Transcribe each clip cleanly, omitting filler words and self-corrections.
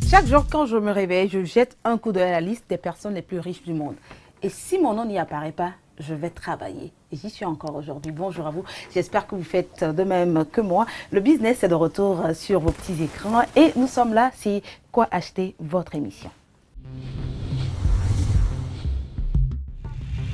Chaque jour, quand je me réveille, je jette un coup d'œil à la liste des personnes les plus riches du monde. Et si mon nom n'y apparaît pas, je vais travailler. Et j'y suis encore aujourd'hui. Bonjour à vous. J'espère que vous faites de même que moi. Le business est de retour sur vos petits écrans. Et nous sommes là, c'est Quoi acheter, votre émission.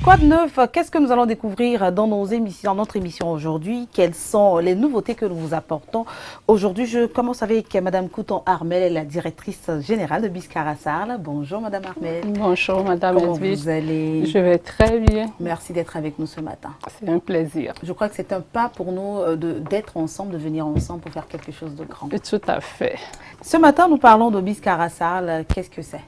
Quoi de neuf? Qu'est-ce que nous allons découvrir dans notre émission aujourd'hui? Quelles sont les nouveautés que nous vous apportons aujourd'hui? Je commence avec Madame Couton Armel, elle est la directrice générale de Biscara Sarl. Bonjour Madame Armel. Bonjour Madame Comment Edwige. vous allez? Je vais très bien. Merci d'être avec nous ce matin. C'est un plaisir. Je crois que c'est un pas pour nous d'être ensemble, de venir ensemble pour faire quelque chose de grand. Tout à fait. Ce matin, nous parlons de Biscara Sarl. Qu'est-ce que c'est?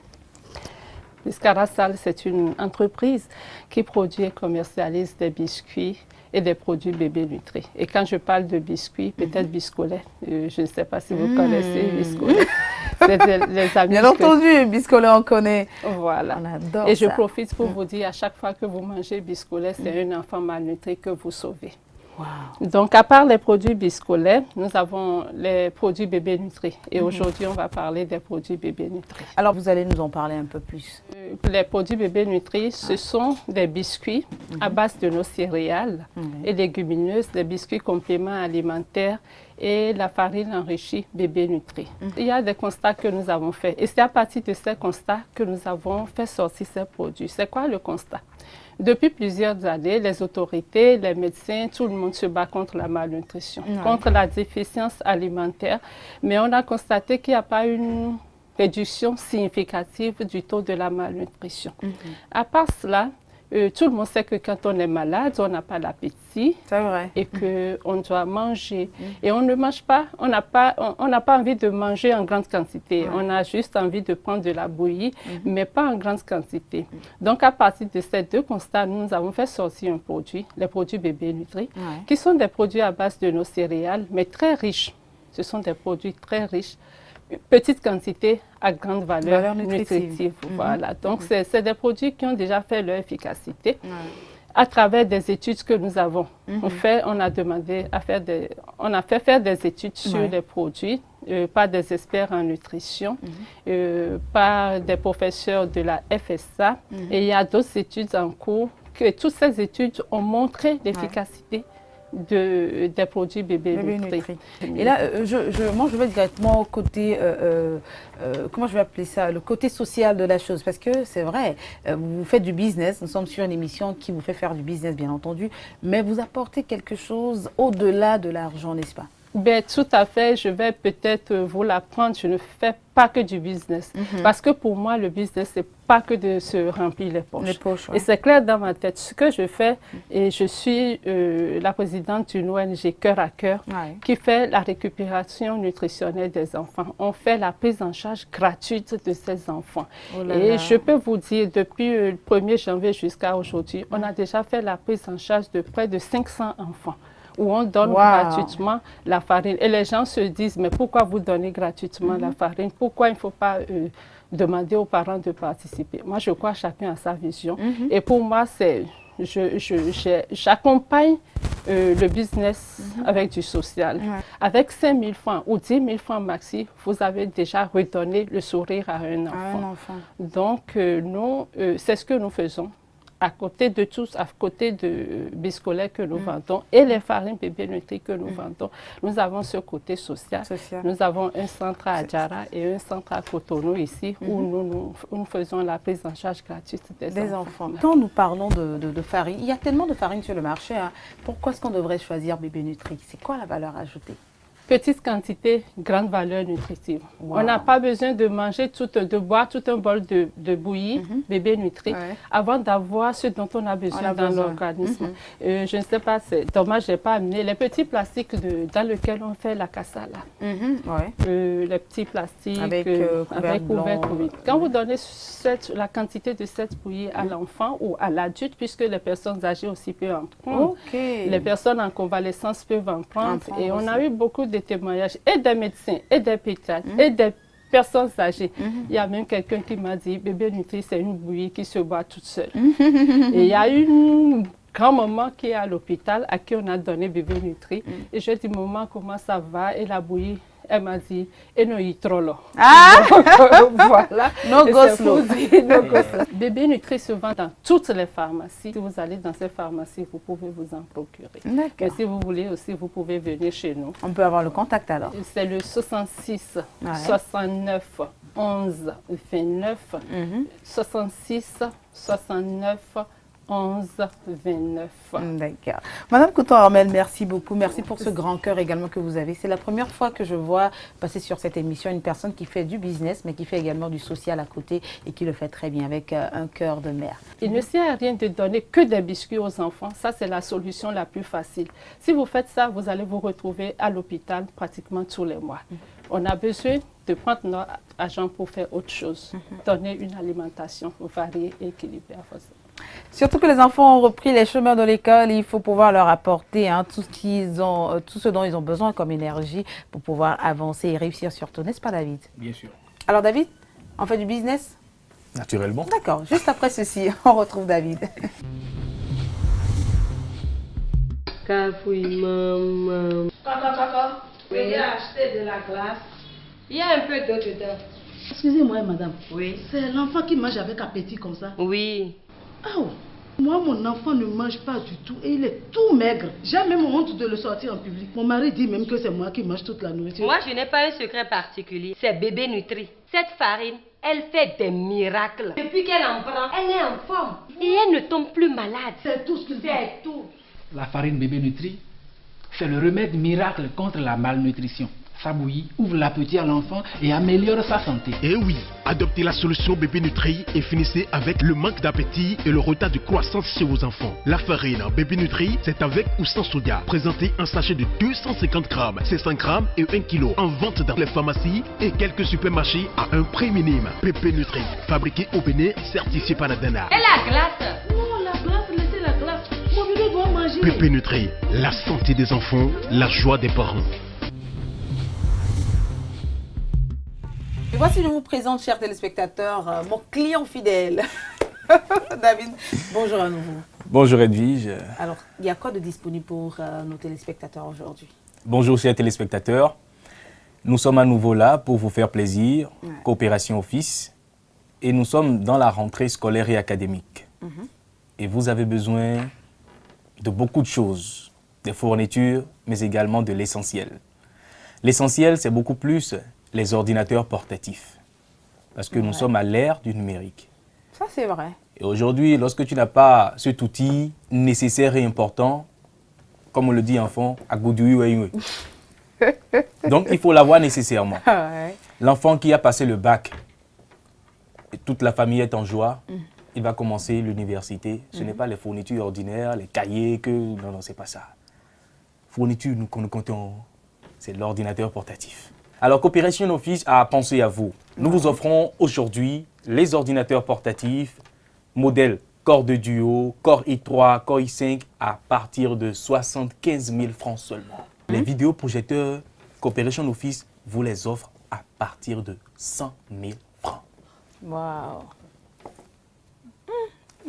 Biscara Sarl, c'est une entreprise qui produit et commercialise des biscuits et des produits bébés nutris. Et quand je parle de biscuits, peut-être biscolets, je ne sais pas si vous connaissez biscolets. C'est les amis. Bien entendu, biscolets, on connaît. Voilà. On adore et je ça. profite pour vous dire, à chaque fois que vous mangez biscolets, c'est un enfant malnutri que vous sauvez. Wow. Donc, à part les produits biscolets, nous avons les produits bébés nutris. Et aujourd'hui, on va parler des produits bébés nutris. Alors, vous allez nous en parler un peu plus. Les produits bébés nutris, ce sont des biscuits à base de nos céréales et légumineuses, des biscuits compléments alimentaires et la farine enrichie bébé nutri. Il y a des constats que nous avons faits. Et c'est à partir de ces constats que nous avons fait sortir ces produits. C'est quoi le constat? Depuis plusieurs années, les autorités, les médecins, tout le monde se bat contre la malnutrition, contre la déficience alimentaire. Mais on a constaté qu'il n'y a pas une réduction significative du taux de la malnutrition. À part cela, tout le monde sait que quand on est malade, on n'a pas d'appétit. C'est vrai. Et qu'on doit manger. Et on ne mange pas, on n'a pas envie de manger en grande quantité. On a juste envie de prendre de la bouillie, mais pas en grande quantité. Donc, à partir de ces deux constats, nous avons fait sortir un produit, les produits bébés nutris, qui sont des produits à base de nos céréales, mais très riches. Ce sont des produits très riches. Petite quantité à grande valeur nutritive. Voilà. Donc, c'est des produits qui ont déjà fait leur efficacité à travers des études que nous avons. On a demandé à faire on a fait faire des études sur les produits par des experts en nutrition, par des professeurs de la FSA. Et il y a d'autres études en cours que toutes ces études ont montré l'efficacité des produits bébés nutris. Et là, moi, je vais directement au côté, comment je vais appeler ça, le côté social de la chose. Parce que c'est vrai, vous faites du business, nous sommes sur une émission qui vous fait faire du business, bien entendu, mais vous apportez quelque chose au-delà de l'argent, n'est-ce pas? Ben, tout à fait, je vais peut-être vous l'apprendre, je ne fais pas que du business. Parce que pour moi, le business, c'est pas que de se remplir les poches. Et c'est clair dans ma tête. Ce que je fais, et je suis la présidente d'une ONG Cœur à Cœur, qui fait la récupération nutritionnelle des enfants. On fait la prise en charge gratuite de ces enfants. Et je peux vous dire, depuis le 1er janvier jusqu'à aujourd'hui, on a déjà fait la prise en charge de près de 500 enfants, où on donne gratuitement la farine. Et les gens se disent, mais pourquoi vous donnez gratuitement la farine? Pourquoi il ne faut pas demander aux parents de participer? Moi, je crois que chacun a sa vision. Et pour moi, j'accompagne le business avec du social. Avec 5 000 francs ou 10 000 francs maxi, vous avez déjà redonné le sourire à un enfant. Donc, nous, c'est ce que nous faisons. À côté de tous, à côté de biscolets que nous vendons et les farines bébés nutris que nous vendons, nous avons ce côté social. Nous avons un centre à Adjara et un centre à Cotonou ici où nous faisons la prise en charge gratuite des enfants. Quand nous parlons de farine, il y a tellement de farine sur le marché. Pourquoi est-ce qu'on devrait choisir bébé nutri? C'est quoi la valeur ajoutée? Petite quantité, grande valeur nutritive. On n'a pas besoin de manger, de boire tout un bol de bouillie, bébé nutri, avant d'avoir ce dont on a besoin dans l'organisme. Je ne sais pas, c'est dommage, je n'ai pas amené les petits plastiques dans lesquels on fait la cassala. Les petits plastiques avec couvercle. Quand vous donnez la quantité de cette bouillie à l'enfant ou à l'adulte, puisque les personnes âgées aussi peuvent en prendre, les personnes en convalescence peuvent en prendre. Et on a eu beaucoup de témoignages et des médecins et des pédiatres et des personnes âgées. Il y a même quelqu'un qui m'a dit, bébé nutri, c'est une bouillie qui se boit toute seule. Et il y a une grand-maman qui est à l'hôpital à qui on a donné bébé nutri. Et je dis, maman, comment ça va? Et la bouillie, elle m'a dit, et non, il est trop long. Ah! Voilà. No go slow. No go slow. Bébé Nutri se vend dans toutes les pharmacies. Si vous allez dans ces pharmacies, vous pouvez vous en procurer. Mais si vous voulez aussi, vous pouvez venir chez nous. On peut avoir le contact alors. C'est le 66 69 11 29 66 69 11 29. D'accord. Madame Coutan-Armel, merci beaucoup. Merci pour ce grand cœur également que vous avez. C'est la première fois que je vois passer sur cette émission une personne qui fait du business, mais qui fait également du social à côté et qui le fait très bien avec un cœur de mère. Il ne sert à rien de donner que des biscuits aux enfants. Ça, c'est la solution la plus facile. Si vous faites ça, vous allez vous retrouver à l'hôpital pratiquement tous les mois. On a besoin de prendre notre argent pour faire autre chose. Donner une alimentation variée et équilibrée à vos enfants. Surtout que les enfants ont repris les chemins de l'école, il faut pouvoir leur apporter tout ce dont ils ont besoin comme énergie pour pouvoir avancer et réussir surtout, n'est-ce pas David? Bien sûr. Alors David, on fait du business? Naturellement. D'accord, juste après ceci, on retrouve David. Cafouille, maman. Papa, veuillez acheter de la glace. Il y a un peu d'eau dedans. Excusez-moi, madame. Oui. C'est l'enfant qui mange avec appétit comme ça. Oui. Oh, moi, mon enfant ne mange pas du tout et il est tout maigre. J'ai même honte de le sortir en public. Mon mari dit même que c'est moi qui mange toute la nourriture. Moi, je n'ai pas un secret particulier. C'est bébé Nutri. Cette farine, elle fait des miracles. Depuis qu'elle en prend, elle est en forme. Et elle ne tombe plus malade. C'est tout ce qu'il fait. C'est tout. La farine bébé Nutri, c'est le remède miracle contre la malnutrition. Ça bouillit, ouvre l'appétit à l'enfant et améliore sa santé. Et oui, adoptez la solution bébé Nutri et finissez avec le manque d'appétit et le retard de croissance chez vos enfants. La farine bébé Nutri, c'est avec ou sans soja. Présentez un sachet de 250 grammes, c'est 100 grammes et 1 kg. En vente dans les pharmacies et quelques supermarchés à un prix minime. Bébé Nutri, fabriqué au Bénin, certifié par la DANA. Et la glace? Non, la glace, laissez la glace. Mon bébé doit manger. Bébé Nutri, la santé des enfants, la joie des parents. Et voici, je vous présente, chers téléspectateurs, mon client fidèle. David, bonjour à nouveau. Bonjour Edwige. Alors, il y a quoi de disponible pour nos téléspectateurs aujourd'hui? Bonjour chers téléspectateurs. Nous sommes à nouveau là pour vous faire plaisir, Coopération Office. Et nous sommes dans la rentrée scolaire et académique. Et vous avez besoin de beaucoup de choses, des fournitures, mais également de l'essentiel. L'essentiel, c'est beaucoup plus les ordinateurs portatifs. Parce que nous sommes à l'ère du numérique. Ça, c'est vrai. Et aujourd'hui, lorsque tu n'as pas cet outil nécessaire et important, comme on le dit en fond, à Goudouille. Donc, il faut l'avoir nécessairement. L'enfant qui a passé le bac, et toute la famille est en joie, il va commencer l'université. Ce n'est pas les fournitures ordinaires, les cahiers, Non, non, c'est pas ça. Fournitures, nous comptons, c'est l'ordinateur portatif. Alors, Coopération Office a pensé à vous. Nous vous offrons aujourd'hui les ordinateurs portatifs, modèle Core 2 Duo, Core i3, Core i5 à partir de 75 000 francs seulement. Les vidéoprojecteurs Coopération Office vous les offre à partir de 100 000 francs. Waouh.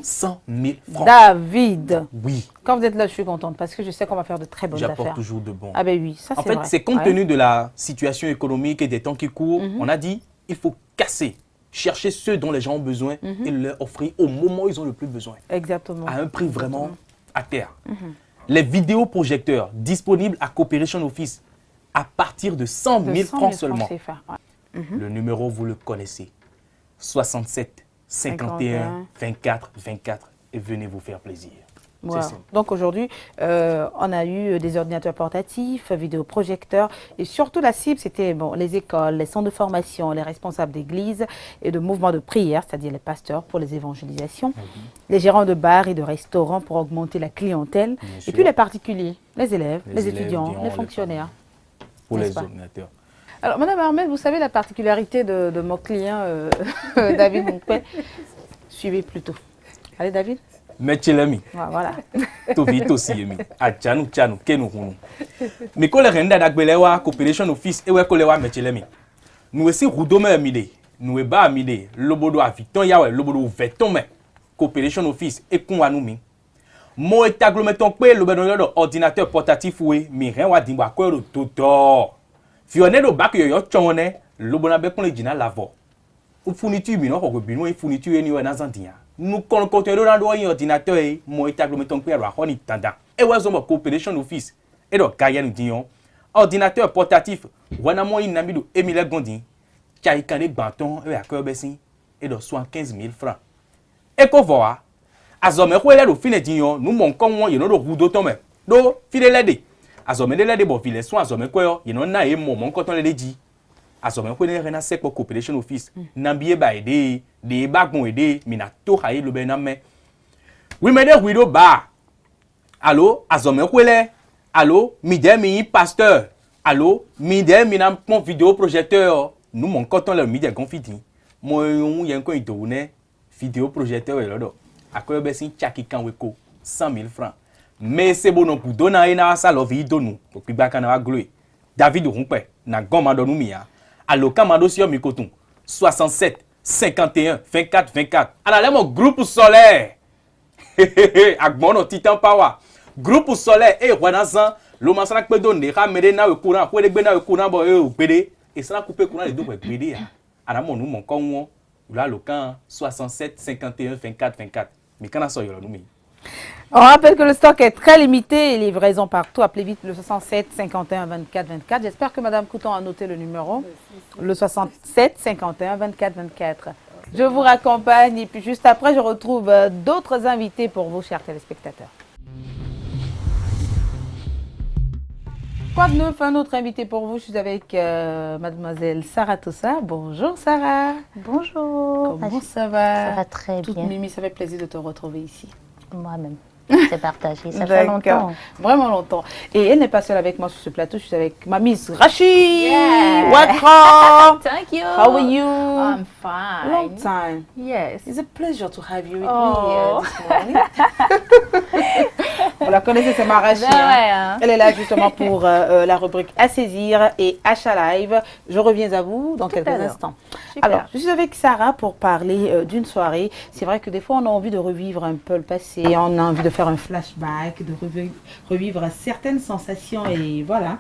100 000 francs. David. Oui. Quand vous êtes là, je suis contente parce que je sais qu'on va faire de très bonnes affaires. J'apporte toujours de bons. Ah ben oui, ça c'est vrai. En fait, c'est compte tenu de la situation économique et des temps qui courent, on a dit il faut casser, chercher ceux dont les gens ont besoin et leur offrir au moment où ils ont le plus besoin. Exactement. À un prix vraiment à terre. Les vidéoprojecteurs disponibles à Coopération Office à partir de 100 000 francs seulement. Le numéro, vous le connaissez. 67 51 24 24 et venez vous faire plaisir. Wow. Donc aujourd'hui, on a eu des ordinateurs portatifs, vidéoprojecteurs et surtout la cible, c'était les écoles, les centres de formation, les responsables d'église et de mouvements de prière, c'est-à-dire les pasteurs pour les évangélisations, les gérants de bars et de restaurants pour augmenter la clientèle et puis les particuliers, les élèves, les étudiants, les fonctionnaires. Pour les ordinateurs. Alors, Madame Armel, vous savez la particularité de mon client, David Moukpe. Suivez plutôt. Allez, David. Metchelemi. Voilà. Tovi Tosiemi. Achanu Chanu Kenukunu. Mais quand les renda d'agbelewa Coopération Office et kolewa Metchelemi. Nous aussi Roudome Mide. Nous ba Mide. Lobodo Aviton Yawe. Lobodo Veton me. Coopération Office et Kunwanumi. Mo etaglometon pe lobodo ordinateur portatif we mi ren wa dimba ko ro toto. Fione do bac yo chone, lo bona be kon le dina lavo. Ou fourniture bi no ko bi no fourniture ni wa na zantia. Nous continuons dans l'ordinateur et mon état de mettons que la honte tendant. Et ouais, on coopération office. Et donc, Gaïa nous dit, ordinateur portatif, wana mo in namidu Emile Gondi, qui a éclaté banton et à cœur bessin, et donc 75 000 francs. Et qu'on voit, à zome quoi là le fin de nous manquons moi, il y a le roue d'automne. Do, fidèle l'aide. À zome de l'aide, bon, filet soin, à zome quoi, il y a un aïe, mon quand on l'a dit. À zome quoi, il y a un sec pour coopération office. N'ambié ba aider. Des bacs ont aidé, mais n'a tout haï le benamé. Oui, mais des widow ba. Allô, azome kwele. Allô, midem pasteur. Allô, midem n'a mon vidéo projecteur. Nous mon coton le midem confiti. Moi on y a un idone vidéo projecteur et là. À quoi besin chaki kan weko 100 000 francs. Mais c'est bon pour donner na sa lovi donu. Pour que baka na gloire. David Rumpe na goma donu mia. Allô, kamado si mi coton 67 51, 24, 24. Alors, mon groupe solaire. Agmono Titan Power. Groupe solaire. Et Wanazan, le massacre peut donner. Ramène na le courant. Pour les béna le courant, bon, PD. Et ça, couper courant, les deux, PD. Alors, mon con, là, le camp 67, 51, 24, 24. Mais quand on sort, il y a nous. On rappelle que le stock est très limité et livraison partout. Appelez vite le 67 51 24 24. J'espère que Madame Couton a noté le numéro. Le 67 51 24 24. Je vous raccompagne et puis juste après, je retrouve d'autres invités pour vous, chers téléspectateurs. Quoi de neuf, un autre invité pour vous. Je suis avec mademoiselle Sarah Tossa. Bonjour Sarah. Bonjour. Comment ça va? Ça va très Toute bien. Mimi, ça fait plaisir de te retrouver ici. Moi-même. C'est partagé. Ça fait longtemps. Vraiment longtemps. Et elle n'est pas seule avec moi sur ce plateau. Je suis avec ma Miss Rachid. Yeah. Welcome. Thank you. How are you? I'm fine. Long time. Yes. It's a pleasure to have you with Oh. me this morning. Vous la connaissez, c'est ma Rachid. Ben ouais, hein. Elle est là justement pour la rubrique À saisir et Achat Live. Je reviens à vous dans quelques à l'heure. instants. Super. Alors, je suis avec Sarah pour parler d'une soirée. C'est vrai que des fois, on a envie de revivre un peu le passé. On a envie de faire un flashback, de revivre certaines sensations. Et voilà.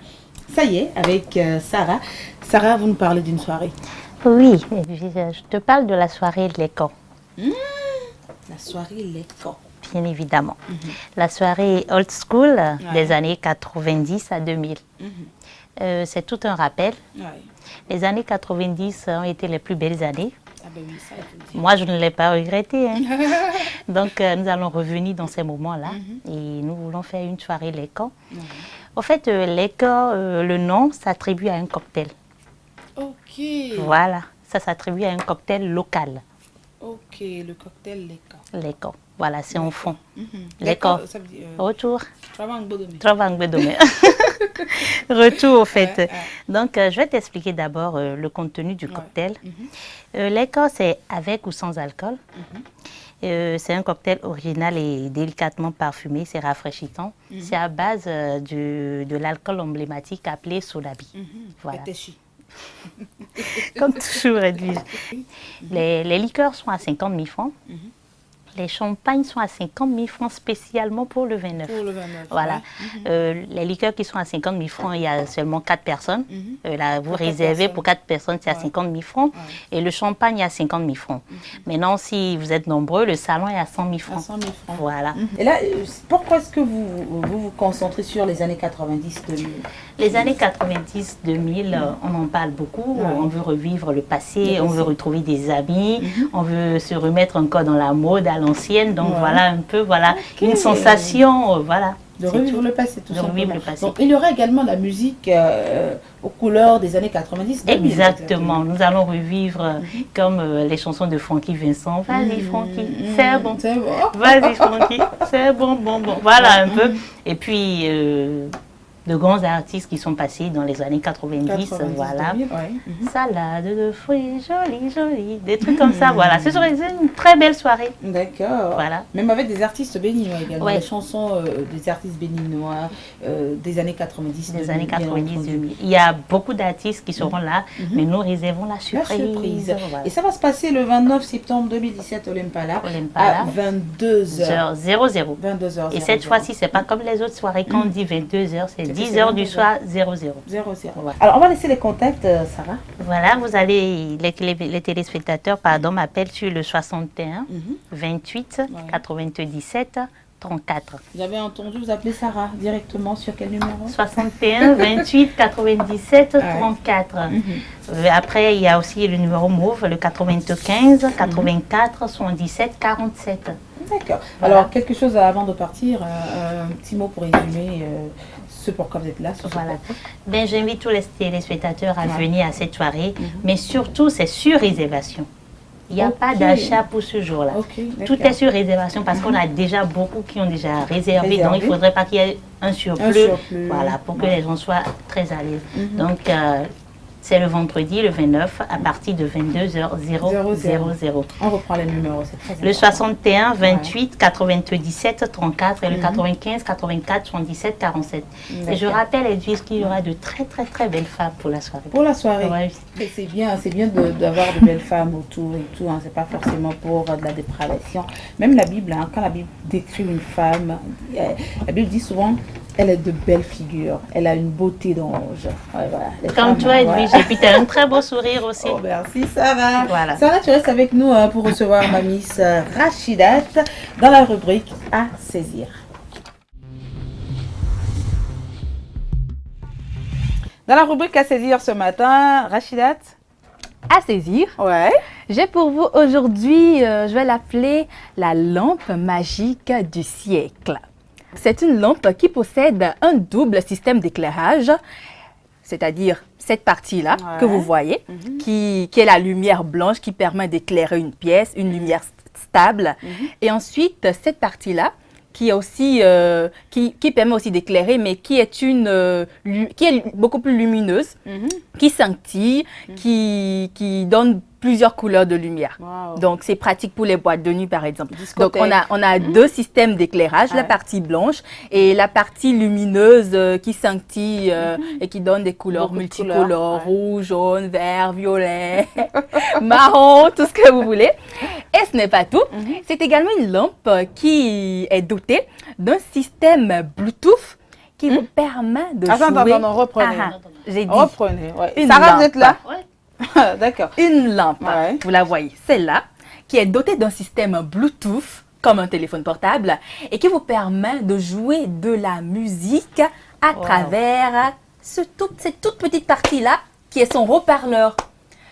Ça y est, avec Sarah. Sarah, vous nous parlez d'une soirée. Oui, je te parle de la soirée de l'école, La soirée Léco. bien évidemment. La soirée old school des années 90 à 2000. C'est tout un rappel. Ouais. Les années 90 ont été les plus belles années. Ah ben oui, ça, il faut le dire. Moi, je ne l'ai pas regretté. Hein. Donc, nous allons revenir dans ces moments-là et nous voulons faire une soirée Léco. En fait, Léco, le nom s'attribue à un cocktail. Ok. Voilà, ça s'attribue à un cocktail local. Ok, le cocktail Léco. Léco, voilà, c'est en fond. Léco, Léco. ça veut dire Retour. Travail en Bodomé. Travail demain. Retour, au fait. Donc, je vais t'expliquer d'abord le contenu du cocktail. Léco, c'est avec ou sans alcool. C'est un cocktail original et délicatement parfumé, c'est rafraîchissant. C'est à base de l'alcool emblématique appelé Sodabi. Voilà. Comme toujours, Edwige. Les liqueurs sont à 50 000 francs. Les champagnes sont à 50 000 francs spécialement pour le 29. Pour le 29. Voilà. Les liqueurs qui sont à 50 000 francs, il y a seulement 4 personnes. Là, vous réservez pour 4 personnes, c'est à 50 000 francs. Et le champagne est à 50 000 francs. Maintenant, si vous êtes nombreux, le salon est à 100 000 francs. À 100 000 francs. Voilà. Et là, pourquoi est-ce que vous concentrez sur les années 90-2000? Les années 90-2000, on en parle beaucoup. On veut revivre le passé, on veut retrouver des amis, on veut se remettre encore dans la mode à l'ancienne. Donc voilà un peu, voilà, une sensation, voilà. De revivre le passé, tout De simplement. revivre le passé. Donc, il y aura également la musique aux couleurs des années 90. Exactement. Nous allons revivre comme les chansons de Francky Vincent. Vas-y, Francky, c'est bon. C'est bon. Vas-y, Francky, c'est bon, bon, bon. Voilà un peu. Et puis, de grands artistes qui sont passés dans les années 90, voilà. 2000, Salade de fruits, joli, joli. Des trucs comme ça, voilà. Ce serait une très belle soirée. D'accord. Voilà. Même avec des artistes béninois également. Ouais. Les chansons des artistes béninois des années 90. Des 2000, années bien 90, entendu. 2000. Il y a beaucoup d'artistes qui seront là, mais nous réservons la La surprise. surprise. Voilà. Et ça va se passer le 29 septembre 2017 au Lempala Lempala. à 22h. 00. 22h. Et cette fois-ci, c'est pas comme les autres soirées. Quand on dit 22h, c'est 10h du soir, 00. 00. Alors, on va laisser les contacts, Sarah. Voilà, vous allez, les téléspectateurs, m'appellent sur le 61 28 97 34. Vous avez entendu, vous appelez Sarah directement sur quel numéro? 61 28 97 34. Après, il y a aussi le numéro MOVE, le 95 84 77 47. D'accord. Voilà. Alors, quelque chose avant de partir, un petit mot pour résumer ce pourquoi vous êtes là. Voilà. Ben, j'invite tous les téléspectateurs à venir à cette soirée, mais surtout, c'est sur réservation. Il n'y a pas d'achat pour ce jour-là. Tout est sur réservation parce qu'on a déjà beaucoup qui ont déjà réservé. Donc, il ne faudrait pas qu'il y ait un surplus. Voilà, pour que les gens soient très à l'aise. Donc, c'est le vendredi, le 29, à partir de 22h00. On reprend les numéros, c'est très important. Le 61 28 97 34 et le 95 84 77 47. Et je rappelle, Edwige, qu'il y aura de très très très belles femmes pour la soirée. Pour la soirée. C'est bien d'avoir de belles femmes autour et tout. Hein. C'est pas forcément pour de la dépravation. Même la Bible, hein, quand la Bible décrit une femme, la Bible dit souvent, elle est de belle figure, elle a une beauté d'ange. Voilà, comme toi, Edwige, et puis tu as un très beau sourire aussi. Oh, merci Sarah. Voilà. Sarah, tu restes avec nous pour recevoir ma Miss Rachidat dans la rubrique à saisir. Dans la rubrique à saisir ce matin, Rachidat. À saisir. Ouais. J'ai pour vous aujourd'hui, je vais l'appeler la lampe magique du siècle. C'est une lampe qui possède un double système d'éclairage, c'est-à-dire cette partie-là que vous voyez, qui est la lumière blanche qui permet d'éclairer une pièce, une lumière stable. Et ensuite, cette partie-là, qui est aussi qui permet aussi d'éclairer, mais qui est qui est beaucoup plus lumineuse, qui scintille, qui donne plusieurs couleurs de lumière. Wow. Donc, c'est pratique pour les boîtes de nuit, par exemple. Discothèque. Donc, on a deux systèmes d'éclairage, la partie blanche et la partie lumineuse qui scintille et qui donne des couleurs multicolores, rouge, jaune, vert, violet, marron, tout ce que vous voulez. Et ce n'est pas tout. C'est également une lampe qui est dotée d'un système Bluetooth qui vous permet de jouer... Attends, reprenez. J'ai dit. Reprenez. Sarah, vous êtes là? D'accord. Une lampe, vous la voyez, celle-là, qui est dotée d'un système Bluetooth, comme un téléphone portable, et qui vous permet de jouer de la musique à travers cette toute petite partie-là, qui est son haut-parleur.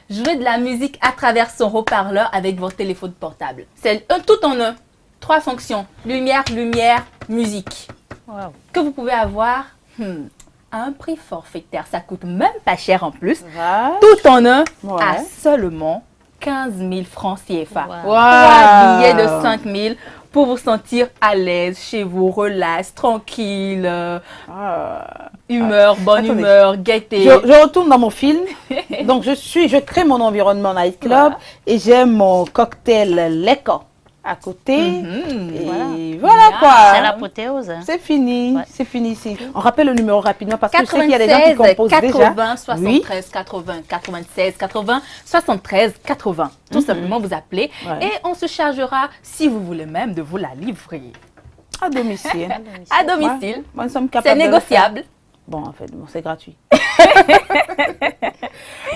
Jouer de la musique à travers son haut-parleur avec votre téléphone portable. C'est un tout en un. 3 fonctions. Lumière, musique. Que vous pouvez avoir à un prix forfaitaire. Ça coûte même pas cher en plus. Tout en un à seulement 15 000 francs CFA. 3 billets de 5 000 pour vous sentir à l'aise chez vous, relax, tranquille, bonne humeur, gaieté. Je retourne dans mon film. Donc, je crée mon environnement nightclub et j'ai mon cocktail Leka à côté. Et voilà quoi. C'est l'apothéose. C'est fini. C'est fini ici. On rappelle le numéro rapidement parce que je sais qu'il y a des gens qui composent 80, 73, 80, 96, 80, 73, 80. Tout simplement, vous appelez et on se chargera, si vous voulez même, de vous la livrer. À domicile. À domicile. C'est négociable. Bon, en fait, c'est gratuit.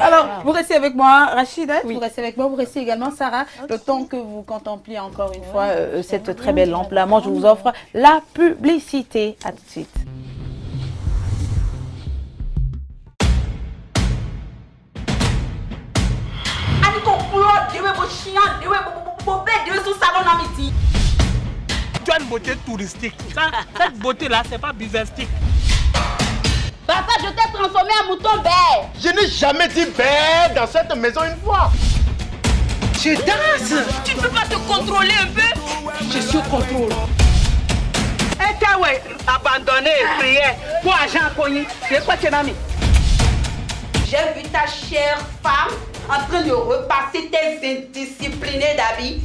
Alors, vous restez avec moi, Rachida, vous restez avec moi, vous restez également, Sarah, le temps que vous contempliez encore une fois cette très belle lampe-là. Moi, je vous offre la publicité. À tout de suite. Tu as une beauté touristique. Cette beauté-là, c'est pas businesstique. Papa, je t'ai transformé en mouton bête. Je n'ai jamais dit bête dans cette maison une fois. Je danse. Tu peux pas te contrôler un peu? Je suis au contrôle. Et t'as abandonné, prié pour agent cogné. C'est quoi tu as mis? J'ai vu ta chère femme en train de repasser tes indisciplinés d'habits.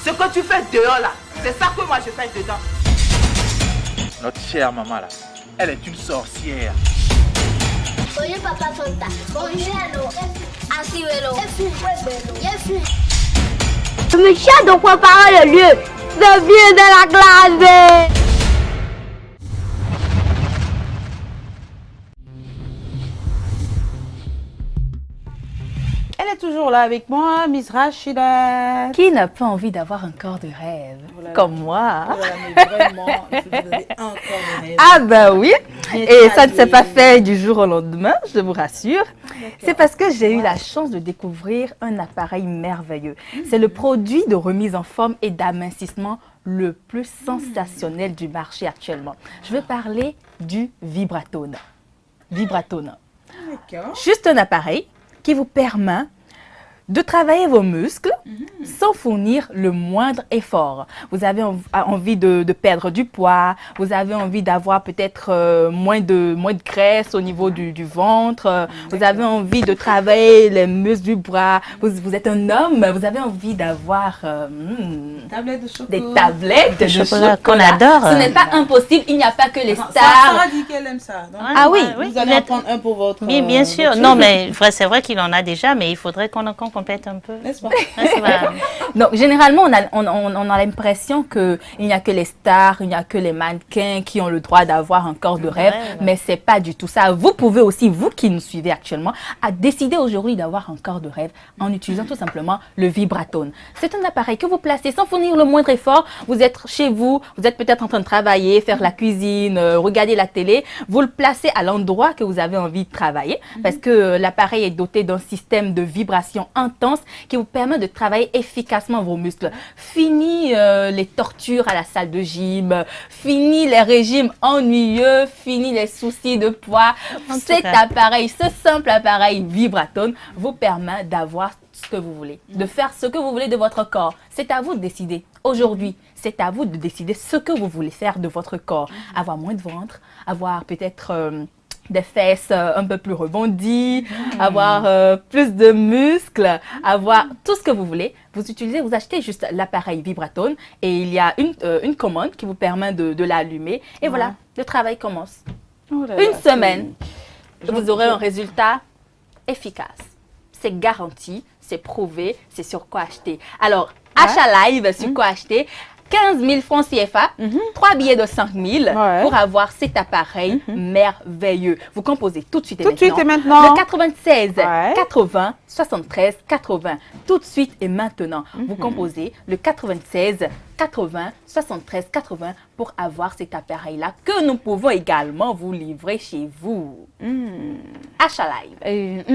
Ce que tu fais dehors là, c'est ça que moi je fais dedans. Notre chère maman là, elle est une sorcière. Bonjour papa Fanta. Bonjour Allo. Assis Vélo. Je me cherche de préparer le lieu. Je viens de la classe. toujours là avec moi, Miss Rachida. Qui n'a pas envie d'avoir un corps de rêve, comme moi? Mais vraiment, vous avez un corps de rêve. Ah bah oui, et ça ne s'est pas fait du jour au lendemain, je vous rassure. C'est parce que j'ai eu la chance de découvrir un appareil merveilleux. C'est le produit de remise en forme et d'amincissement le plus sensationnel du marché actuellement. Je veux parler du Vibratone. Vibratone. Juste un appareil qui vous permet de travailler vos muscles sans fournir le moindre effort. Vous avez envie de perdre du poids, vous avez envie d'avoir peut-être moins de graisse au niveau du ventre, vous avez envie de travailler les muscles du bras, vous êtes un homme, vous avez envie d'avoir des tablettes de chocolat qu'on adore. Ce n'est pas impossible, il n'y a pas que les stars. Sarah dit qu'elle aime ça. Donc, ah oui, vous allez en prendre un pour votre... Bien sûr. Non, mais c'est vrai qu'il en a déjà, mais il faudrait qu'on complète un peu. N'est-ce pas? Donc, généralement, on a l'impression qu'il n'y a que les stars, il n'y a que les mannequins qui ont le droit d'avoir un corps de rêve, mais ce n'est pas du tout ça. Vous pouvez aussi, vous qui nous suivez actuellement, à décider aujourd'hui d'avoir un corps de rêve en utilisant tout simplement le Vibratone. C'est un appareil que vous placez sans fournir le moindre effort. Vous êtes chez vous, vous êtes peut-être en train de travailler, faire la cuisine, regarder la télé. Vous le placez à l'endroit que vous avez envie de travailler parce que l'appareil est doté d'un système de vibration intense qui vous permet de travailler efficacement vos muscles. Fini les tortures à la salle de gym, fini les régimes ennuyeux, fini les soucis de poids. Cet appareil, ce simple appareil Vibratone vous permet d'avoir ce que vous voulez, de faire ce que vous voulez de votre corps. C'est à vous de décider. Aujourd'hui, c'est à vous de décider ce que vous voulez faire de votre corps. Avoir moins de ventre, avoir peut-être... des fesses un peu plus rebondies, avoir plus de muscles, avoir tout ce que vous voulez. Vous achetez juste l'appareil Vibratone et il y a une commande qui vous permet de l'allumer. Et voilà, le travail commence. Une semaine, vous aurez un résultat efficace. C'est garanti, c'est prouvé, c'est sur quoi acheter. Alors, achat live sur quoi acheter. 15 000 francs CFA, 3 billets de 5 000 pour avoir cet appareil merveilleux. Vous composez tout de suite et maintenant. Le 96 80 73 80. Tout de suite et maintenant. Vous composez le 96 80 73 80 pour avoir cet appareil-là que nous pouvons également vous livrer chez vous. Achat live.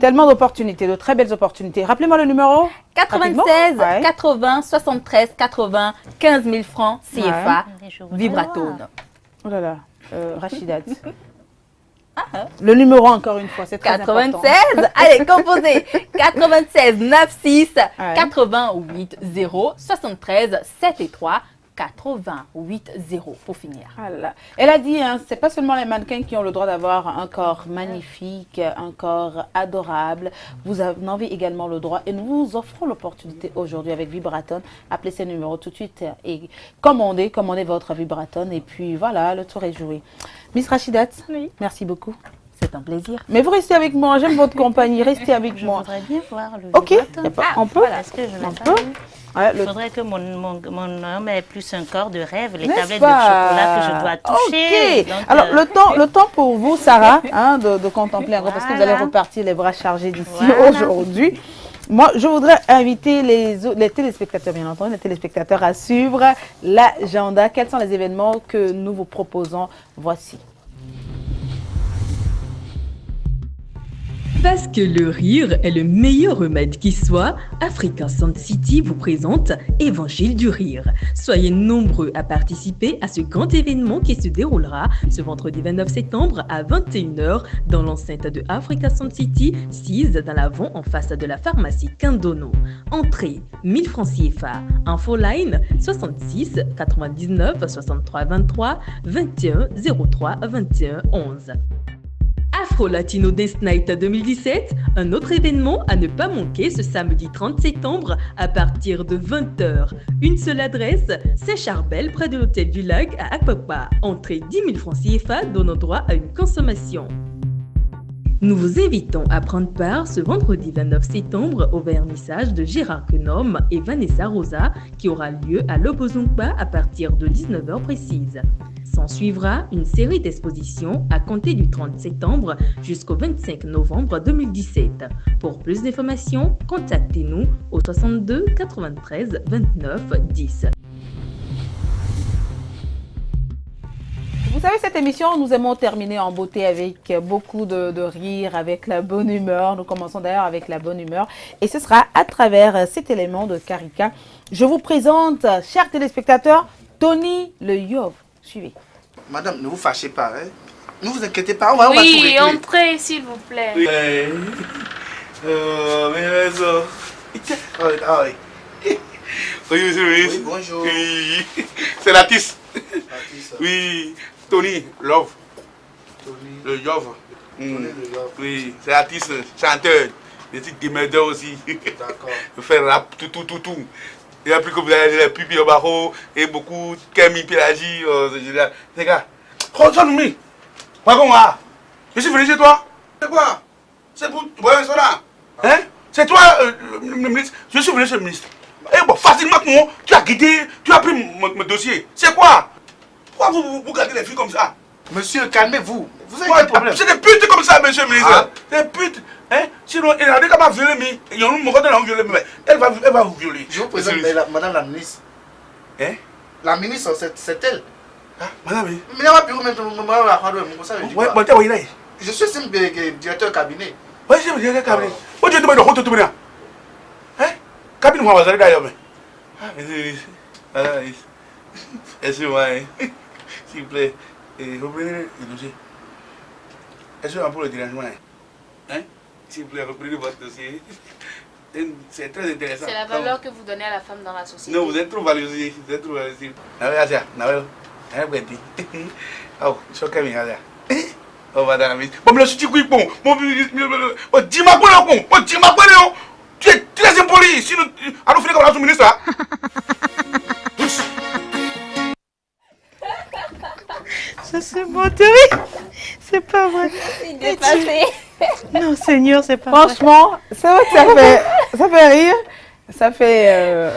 Tellement d'opportunités, de très belles opportunités. Rappelez-moi le numéro. 96 80 73 80 15 000 francs CFA Vibratone. Oh là là, Rachidat. Le numéro encore une fois, c'est très 96, important. allez, composez 96 96 88 0 73 7 et 3 88 0 pour finir. Voilà. Elle a dit, hein, c'est pas seulement les mannequins qui ont le droit d'avoir un corps magnifique, un corps adorable. Vous en avez également le droit et nous vous offrons l'opportunité aujourd'hui avec Vibratone. Appelez ces numéros tout de suite et commandez votre Vibratone et puis voilà, le tour est joué. Miss Rachidat, merci beaucoup. C'est un plaisir. Mais vous restez avec moi, j'aime votre compagnie, restez avec moi. Je voudrais bien voir le Vibratone. On peut. Parce que je l'ai pas vu. Il faudrait que mon homme ait plus un corps de rêve, les tablettes de chocolat que je dois toucher. Donc, alors, le temps pour vous, Sarah, hein, de contempler encore, parce que vous allez repartir les bras chargés d'ici aujourd'hui. Moi, je voudrais inviter les téléspectateurs, bien entendu, les téléspectateurs à suivre l'agenda. Quels sont les événements que nous vous proposons? Voici. Parce que le rire est le meilleur remède qui soit, Africa Sound City vous présente Évangile du rire. Soyez nombreux à participer à ce grand événement qui se déroulera ce vendredi 29 septembre à 21 h dans l'enceinte de Africa Sound City, 6 dans l'avant en face de la pharmacie Kandono. Entrée 1000 francs CFA. Infoline 66 99 63 23 21 03 21 11. Afro Latino Dance Night 2017, un autre événement à ne pas manquer ce samedi 30 septembre à partir de 20 h. Une seule adresse, c'est Charbel près de l'hôtel du Lac à Akpakpa. Entrée 10 000 francs CFA donnant droit à une consommation. Nous vous invitons à prendre part ce vendredi 29 septembre au vernissage de Gérard Quenom et Vanessa Rosa qui aura lieu à l'Obozongba à partir de 19h précise. S'en suivra une série d'expositions à compter du 30 septembre jusqu'au 25 novembre 2017. Pour plus d'informations, contactez-nous au 62 93 29 10. Vous savez, cette émission, nous aimons terminer en beauté avec beaucoup de rire, avec la bonne humeur. Nous commençons d'ailleurs avec la bonne humeur. Et ce sera à travers cet élément de Karika. Je vous présente, chers téléspectateurs, Tony le Yov. Suivez. Madame, ne vous fâchez pas. Hein? Ne vous inquiétez pas. On va tout régler. Oui, entrez, s'il vous plaît. Oui. Oui, bonjour. Oui. C'est Latis. Oui, Tony, Love. Tony. Le Yov. Tony le Yov. Oui, c'est artiste, chanteur. Des petits démerdeurs aussi. D'accord. Je fais rap, tout. Il y a plus que vous avez les pupilles au barreau et beaucoup Camille Pélagie. C'est génial. Les gars, regarde-moi. Regarde-moi. Je suis venu chez toi. C'est quoi? C'est pour. Ouais, c'est là. Hein? C'est toi le ministre. Je suis venu chez le ministre. Eh bon, facilement, tu as guidé, tu as pris mon dossier. C'est quoi? Pourquoi vous gardez les filles comme ça? Monsieur, calmez-vous. Vous avez quel problème? C'est des putes comme ça, monsieur le ministre. Des putes. Hein? Sinon, il a dit qu'elle m'a violé, mais il y a un moment de violé, mais elle va vous violer. Je vous présente madame la ministre. Hein? La ministre, c'est elle. Ah, madame, oui. Mais là, je suis simple directeur cabinet. Oui, je suis directeur cabinet. Où tu demandes de compte tout bien? Hein? Cabinet, moi, vous allez d'ailleurs, mais. Ah, mais madame, excusez-moi, s'il vous plaît, reprenez le dossier. Est-ce que pour le dérangement? Hein? S'il vous plaît, reprenez votre dossier. C'est très intéressant. C'est la valeur que vous donnez à la femme dans la société. Non, vous êtes trop valioso. Vous êtes trop valioso. Oh, c'est ok, mais oh, madame. Bon, mais le soutien, bon. Dis-moi quoi, bon. Dis-moi quoi, Léon. Tu es très impoli. Sinon, allons finir comme la sous-ministre. Ça c'est menterie. C'est pas vrai. C'est dépassé. Non, Seigneur, c'est pas Franchement, c'est vrai que ça fait rire. Ça fait...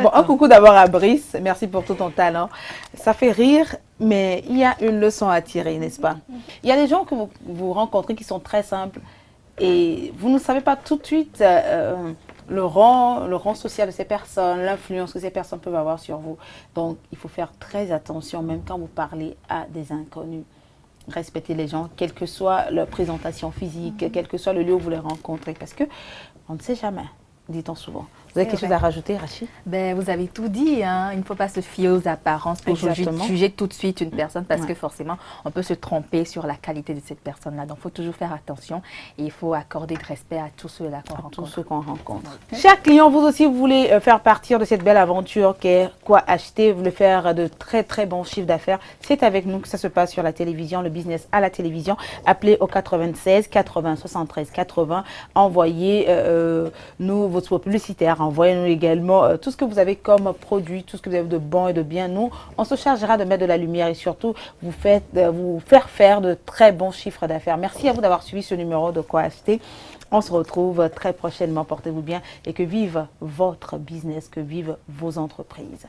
Bon, un coucou d'abord à Brice. Merci pour tout ton talent. Ça fait rire, mais il y a une leçon à tirer, n'est-ce pas? Il y a des gens que vous rencontrez qui sont très simples et vous ne savez pas tout de suite le rang social de ces personnes, l'influence que ces personnes peuvent avoir sur vous. Donc, il faut faire très attention, même quand vous parlez à des inconnus. Respectez les gens, quelle que soit leur présentation physique, quel que soit le lieu où vous les rencontrez, parce que on ne sait jamais, dit-on souvent. Vous avez quelque chose à rajouter, Rachid? Ben, vous avez tout dit. Hein. Il ne faut pas se fier aux apparences pour juger tout de suite une personne parce que forcément, on peut se tromper sur la qualité de cette personne-là. Donc, il faut toujours faire attention et il faut accorder de respect à tous ceux-là qu'on rencontre. Chers clients, vous aussi, vous voulez faire partir de cette belle aventure qu'est Quoi Acheter, vous voulez faire de très, très bons chiffres d'affaires. C'est avec nous que ça se passe sur la télévision, le business à la télévision. Appelez au 96 80 73 80. Envoyez-nous votre publicitaire. Envoyez-nous également tout ce que vous avez comme produit, tout ce que vous avez de bon et de bien. Nous, on se chargera de mettre de la lumière et surtout vous faire faire de très bons chiffres d'affaires. Merci à vous d'avoir suivi ce numéro de Quoi Acheter. On se retrouve très prochainement. Portez-vous bien et que vive votre business, que vivent vos entreprises.